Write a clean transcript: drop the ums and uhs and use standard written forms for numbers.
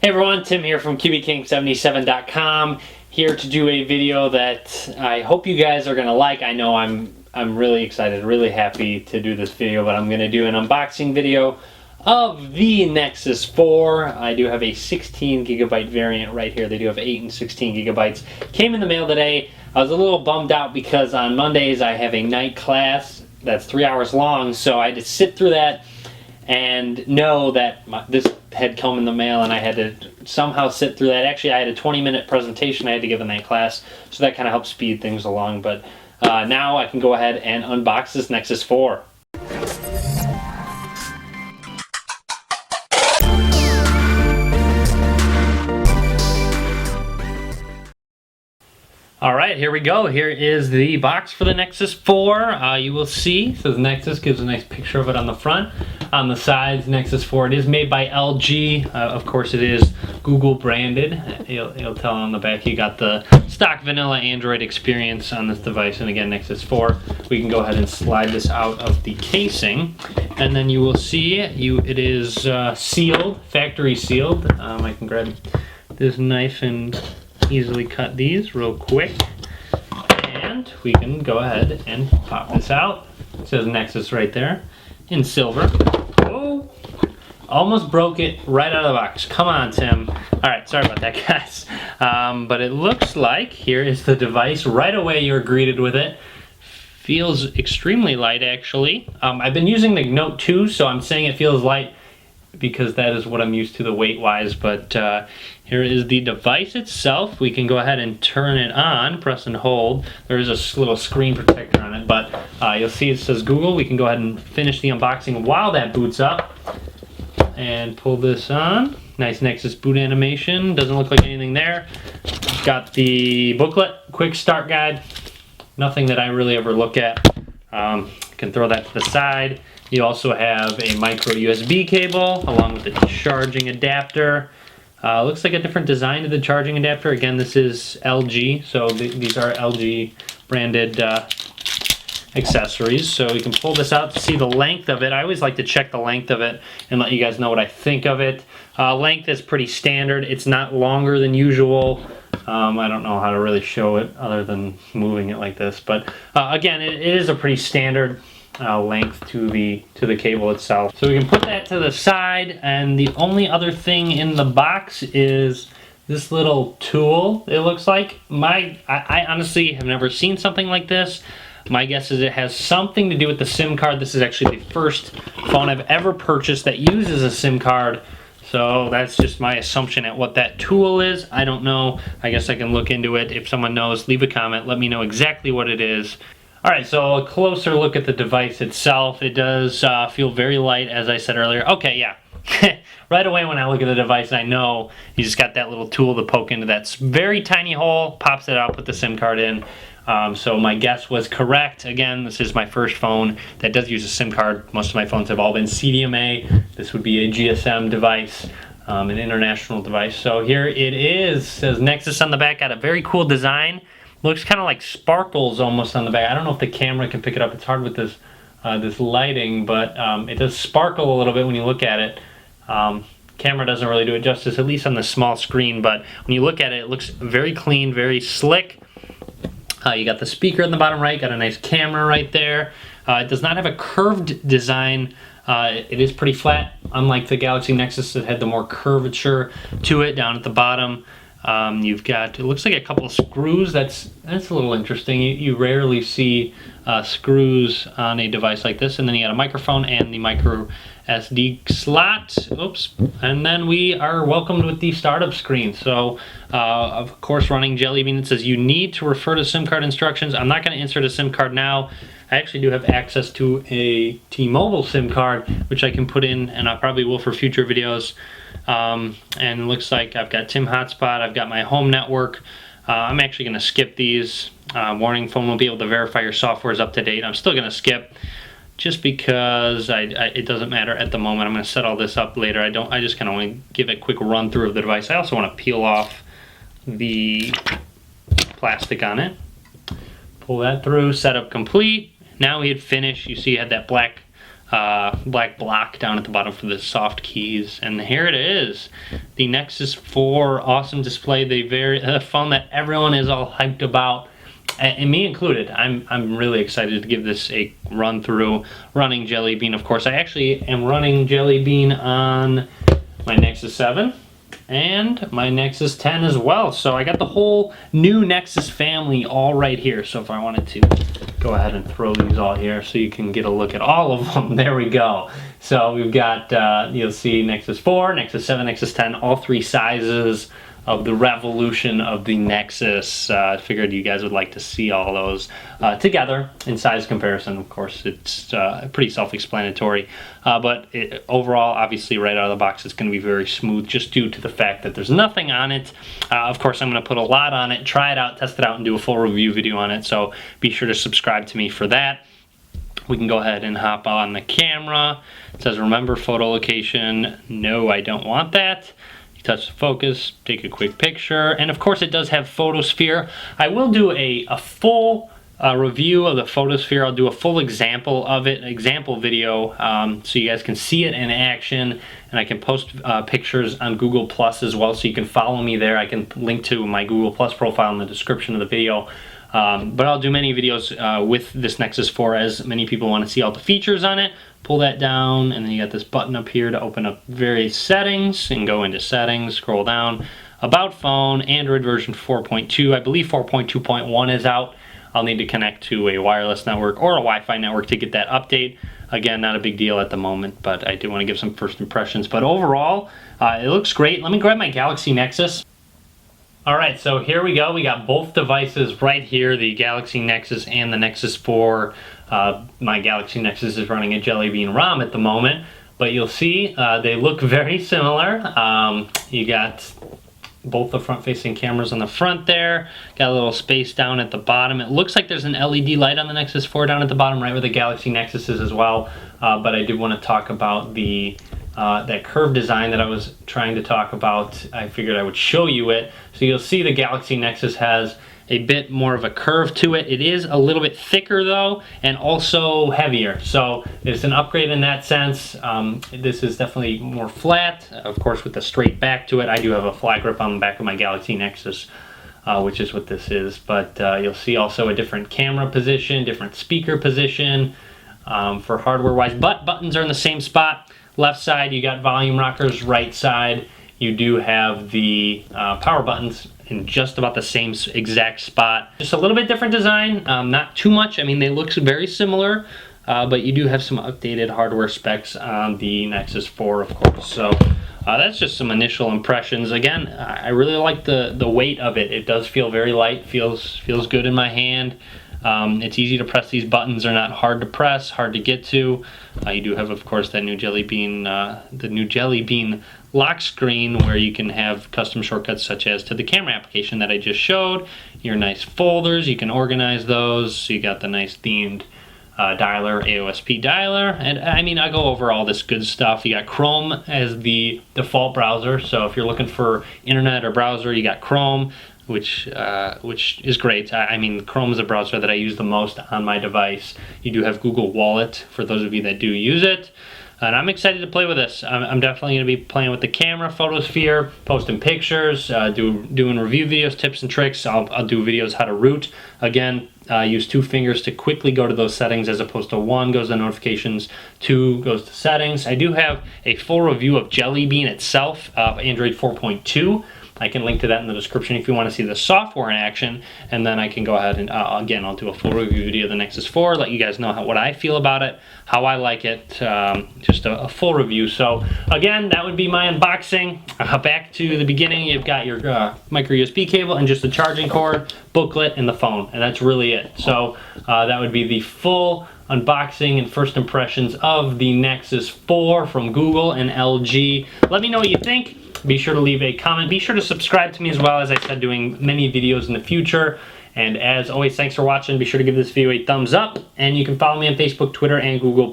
Hey everyone, Tim here from QBKing77.com, here to do a video that I hope you guys are going to like. I know I'm really excited, really happy to do this video, but I'm going to do an unboxing video of the Nexus 4. I do have a 16 gigabyte variant right here. They do have 8 and 16 gigabytes. Came in the mail today. I was a little bummed out because on Mondays I have a night class that's 3 hours long, so I had to sit through that and know that this had come in the mail and I had to somehow sit through that. Actually, I had a 20-minute presentation I had to give in that class, so that kind of helped speed things along. But now I can go ahead and unbox this Nexus 4. Alright, here we go. Here is the box for the Nexus 4. You will see, it says Nexus, gives a nice picture of it on the front. On the sides, Nexus 4. It is made by LG. Of course, it is Google branded. You'll tell on the back you got the stock vanilla Android experience on this device. And again, Nexus 4. We can go ahead and slide this out of the casing. And then you will see it is sealed, factory sealed. I can grab this knife and easily cut these real quick, and we can go ahead and pop this out. It says Nexus right there in silver. Whoa, almost broke it right out of the box. Come on, Tim. Alright, sorry about that, guys. But it looks like here is the device. Right away you're greeted with it. Feels extremely light, actually. I've been using the Note 2, so I'm saying it feels light because that is what I'm used to the weight wise. But here is the device itself. We can go ahead and turn it on, press and hold. There is a little screen protector on it, but you'll see it says Google. We can go ahead and finish the unboxing while that boots up and pull this on. Nice Nexus boot animation. Doesn't look like anything there. Got the booklet, quick start guide. Nothing that I really ever look at. Can throw that to the side. You also have a micro USB cable along with the charging adapter. Looks like a different design to the charging adapter. Again, this is LG, so these are LG branded accessories. So you can pull this out to see the length of it. I always like to check the length of it and let you guys know what I think of it. Length is pretty standard. It's not longer than usual. I don't know how to really show it other than moving it like this, but again, it is a pretty standard length to the cable itself. So we can put that to the side, and the only other thing in the box is this little tool, it looks like. I honestly have never seen something like this. My guess is it has something to do with the SIM card. This is actually the first phone I've ever purchased that uses a SIM card. So that's just my assumption at what that tool is. I don't know. I guess I can look into it. If someone knows, leave a comment. Let me know exactly what it is. Alright, so a closer look at the device itself. It does feel very light, as I said earlier. Okay, yeah. Right away when I look at the device, I know you just got that little tool to poke into that very tiny hole, pops it out, put the SIM card in. So my guess was correct. Again, this is my first phone that does use a SIM card. Most of my phones have all been CDMA. This would be a GSM device, an international device. So here it is. It says Nexus on the back. Got a very cool design. Looks kind of like sparkles almost on the back. I don't know if the camera can pick it up. It's hard with this this lighting, but it does sparkle a little bit when you look at it. Camera doesn't really do it justice, at least on the small screen, but when you look at it, it looks very clean, very slick. You got the speaker in the bottom right, got a nice camera right there. It does not have a curved design. It is pretty flat, unlike the Galaxy Nexus that had the more curvature to it down at the bottom. You've got, it looks like a couple of screws. That's a little interesting. You rarely see screws on a device like this. And then you got a microphone and the micro SD slot. Oops. And then we are welcomed with the startup screen. So, of course, running Jelly Bean. It says you need to refer to SIM card instructions. I'm not going to insert a SIM card now. I actually do have access to a T-Mobile SIM card, which I can put in, and I probably will for future videos. And it looks like I've got Tim Hotspot, I've got my home network. I'm actually going to skip these. Warning, phone won't be able to verify your software is up to date. I'm still going to skip just because it doesn't matter at the moment. I'm going to set all this up later. I just kind of want to give a quick run through of the device. I also want to peel off the plastic on it. Pull that through, setup complete. Now we hit finish. You see you had that black black block down at the bottom for the soft keys. And here it is, the Nexus 4 awesome display, the phone that everyone is all hyped about, and me included. I'm really excited to give this a run through, running Jelly Bean. Of course, I actually am running Jelly Bean on my Nexus 7 and my Nexus 10 as well. So I got the whole new Nexus family all right here. So if I wanted to go ahead and throw these all here so you can get a look at all of them, there we go. So we've got, you'll see Nexus 4, Nexus 7, Nexus 10, all three sizes of the revolution of the Nexus. I figured you guys would like to see all those together in size comparison. Of course, it's pretty self-explanatory, but overall, obviously, right out of the box, it's going to be very smooth just due to the fact that there's nothing on it. Of course, I'm going to put a lot on it, try it out, test it out, and do a full review video on it, so be sure to subscribe to me for that. We can go ahead and hop on the camera. It says, remember photo location. No, I don't want that. Touch the focus, take a quick picture, and of course it does have photosphere. I will do a full review of the photosphere. I'll do a full example of it, example video, so you guys can see it in action, and I can post pictures on Google Plus as well, so you can follow me there. I can link to my Google Plus profile in the description of the video. But I'll do many videos with this Nexus 4 as many people want to see all the features on it. Pull that down, and then you got this button up here to open up various settings, and go into settings, scroll down, about phone, Android version 4.2. I believe 4.2.1 is out. I'll need to connect to a wireless network or a Wi-Fi network to get that update. Again, not a big deal at the moment, but I do want to give some first impressions. But overall, it looks great. Let me grab my Galaxy Nexus. Alright, so here we go. We got both devices right here, the Galaxy Nexus and the Nexus 4. My Galaxy Nexus is running a Jelly Bean ROM at the moment, but you'll see they look very similar. You got both the front-facing cameras on the front there, got a little space down at the bottom. It looks like there's an LED light on the Nexus 4 down at the bottom, right where the Galaxy Nexus is as well, but I did want to talk about the that curved design that I was trying to talk about. I figured I would show you it. So you'll see the Galaxy Nexus has a bit more of a curve to it. It is a little bit thicker though, and also heavier. So it's an upgrade in that sense. This is definitely more flat, of course, with the straight back to it. I do have a flat grip on the back of my Galaxy Nexus, which is what this is. But you'll see also a different camera position, different speaker position for hardware-wise. But buttons are in the same spot. Left side, you got volume rockers. Right side, you do have the power buttons in just about the same exact spot. Just a little bit different design, not too much. I mean, they look very similar, but you do have some updated hardware specs on the Nexus 4, of course. So that's just some initial impressions. Again, I really like the weight of it. It does feel very light, feels good in my hand. It's easy to press. These buttons are not hard to press, hard to get to. You do have, of course, that new Jelly Bean, the new Jelly Bean lock screen where you can have custom shortcuts such as to the camera application that I just showed. Your nice folders, you can organize those. So you got the nice themed dialer, AOSP dialer, and I mean, I go over all this good stuff. You got Chrome as the default browser, so if you're looking for internet or browser, you got Chrome, which is great. I mean, Chrome is a browser that I use the most on my device. You do have Google Wallet for those of you that do use it. And I'm excited to play with this. I'm definitely going to be playing with the camera, photosphere, posting pictures, doing review videos, tips and tricks. I'll do videos how to root. Again, use 2 fingers to quickly go to those settings as opposed to 1 goes to notifications, 2 goes to settings. I do have a full review of Jelly Bean itself, Android 4.2. I can link to that in the description if you want to see the software in action, and then I can go ahead and, again, I'll do a full review video of the Nexus 4, let you guys know what I feel about it, how I like it, just a full review. So, again, that would be my unboxing. Back to the beginning, you've got your micro USB cable and just the charging cord, booklet, and the phone, and that's really it. So, that would be the full unboxing and first impressions of the Nexus 4 from Google and LG. Let me know what you think. Be sure to leave a comment. Be sure to subscribe to me as well, as I said, doing many videos in the future. And as always, thanks for watching. Be sure to give this video a thumbs up, and you can follow me on Facebook, Twitter, and Google+.